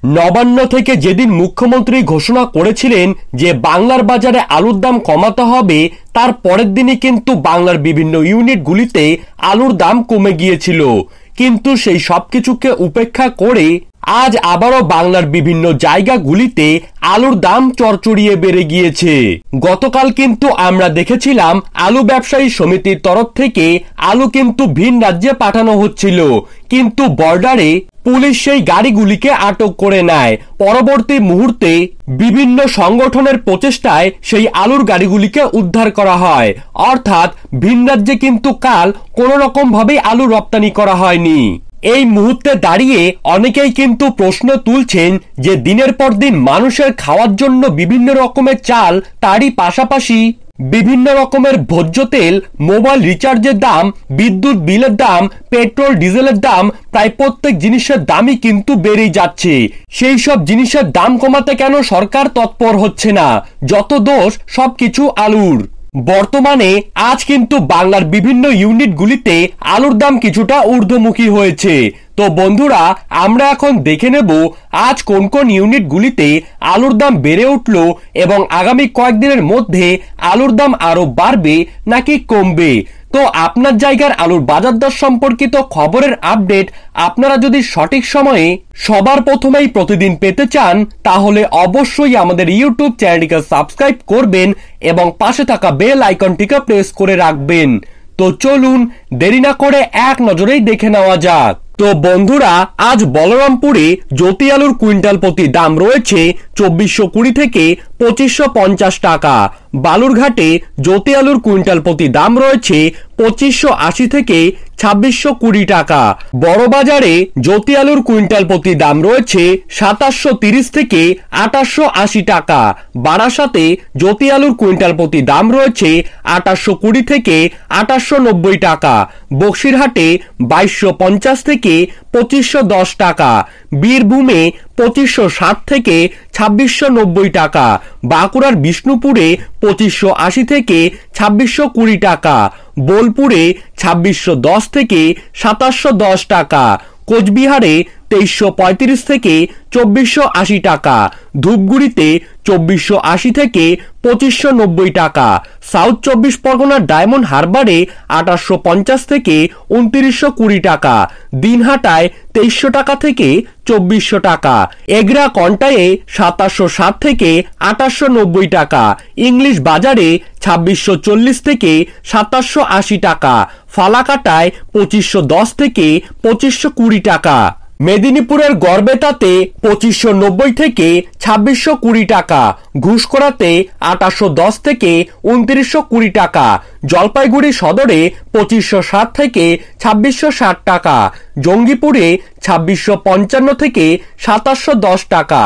নবান্ন থেকে যেদিন মুখ্যমন্ত্রী ঘোষণা করেছিলেন যে বাংলার বাজারে আলুর দাম কমাতে হবে, তার পরের দিনই কিন্তু বাংলার বিভিন্ন ইউনিটগুলিতে আলুর দাম কমে গিয়েছিল। কিন্তু সেই সবকিছুকে উপেক্ষা করে আজ আবারও বাংলার বিভিন্ন জায়গাগুলিতে আলুর দাম চড়চড়িয়ে বেড়ে গিয়েছে। গতকাল কিন্তু আমরা দেখেছিলাম আলু ব্যবসায়ী সমিতির তরফ থেকে আলু কিন্তু ভিন রাজ্যে পাঠানো হচ্ছিল, কিন্তু বর্ডারে পুলিশ সেই গাড়িগুলিকে আটক করে নেয়। পরবর্তী মুহূর্তে বিভিন্ন সংগঠনের প্রচেষ্টায় সেই আলুর গাড়িগুলিকে উদ্ধার করা হয়। অর্থাৎ ভিন রাজ্যে কিন্তু কাল কোনো রকম ভাবে আলু রপ্তানি করা হয়নি। এই মুহূর্তে দাঁড়িয়ে অনেকেই কিন্তু প্রশ্ন তুলছেন যে দিনের পর দিন মানুষের খাওয়ার জন্য বিভিন্ন রকমের চাল, তারই পাশাপাশি বিভিন্ন রকমের ভোজ্য তেল, মোবাইল রিচার্জের দাম, বিদ্যুৎ বিলের দাম, পেট্রোল ডিজেলের দাম, প্রায় প্রত্যেক জিনিসের দামই কিন্তু বেড়েই যাচ্ছে। সেই সব জিনিসের দাম কমাতে কেন সরকার তৎপর হচ্ছে না? যত দোষ সবকিছু আলুর। বর্তমানে আজ কিন্তু বাংলার বিভিন্ন ইউনিটগুলিতে আলুর দাম কিছুটা ঊর্ধ্বমুখী হয়েছে। তো বন্ধুরা, আমরা এখন দেখে নেব আজ কোন কোন ইউনিটগুলিতে আলুর দাম বেড়ে উঠল এবং আগামী কয়েকদিনের মধ্যে আলুর দাম আরো বাড়বে নাকি কমবে। তো আপনার জায়গার আলুর বাজার দর সম্পর্কিত খবরের আপডেট আপনারা যদি সঠিক সময়ে সবার প্রথমেই প্রতিদিন পেতে চান, তাহলে অবশ্যই আমাদের ইউটিউব চ্যানেলটিকে সাবস্ক্রাইব করবেন এবং পাশে থাকা বেল আইকনটিকে প্রেস করে রাখবেন। তো চলুন দেরি না করে এক নজরেই দেখে নেওয়া যাক। তো বন্ধুরা, আজ বলরামপুরে জ্যোতি আলুর কুইন্টাল প্রতি দাম রয়েছে 2420 থেকে 2550 টাকা। বালুরঘাটে জ্যোতি আলুর কুইন্টাল প্রতি দাম রয়েছে 2580 থেকে 2620 টাকা। বড়বাজারে জ্যোতি আলুর কুইন্টাল প্রতি দাম রয়েছে 2730 থেকে 2880 টাকা। বারাসাতে জ্যোতি আলুর কুইন্টাল প্রতি দাম রয়েছে 2820 থেকে 2890 টাকা। বক্সিরহাটে 2250 থেকে 2510 টাকা। বীরভূমে 2560 থেকে 2690 টাকা। বাঁকুড়ার বিষ্ণুপুরে 2580 থেকে 2620 টাকা। বোলপুরে 2610 থেকে 2710 টাকা। কোচবিহারে 2335 থেকে 2480 টাকা। ধূপগুড়িতে 2480 থেকে 2590 টাকা। সাউথ 24 পরগনার ডায়মন্ড হারবারে 2850 থেকে 2920 টাকা। দিনহাটায় 2300 টাকা থেকে 2400 টাকা। এগরা কন্টায়ে 2760 থেকে 2890 টাকা। ইংলিশ বাজারে 2640 থেকে 2780 টাকা। ফালাকাটায় 2510 থেকে 2520 টাকা। মেদিনীপুরের গড়বেতাতে 2590 থেকে 2620 টাকা। ঘুষকরাতে 2810 থেকে 2920 টাকা। জলপাইগুড়ি সদরে 2560 থেকে 2660 টাকা। জঙ্গিপুরে 2655 থেকে 2710 টাকা।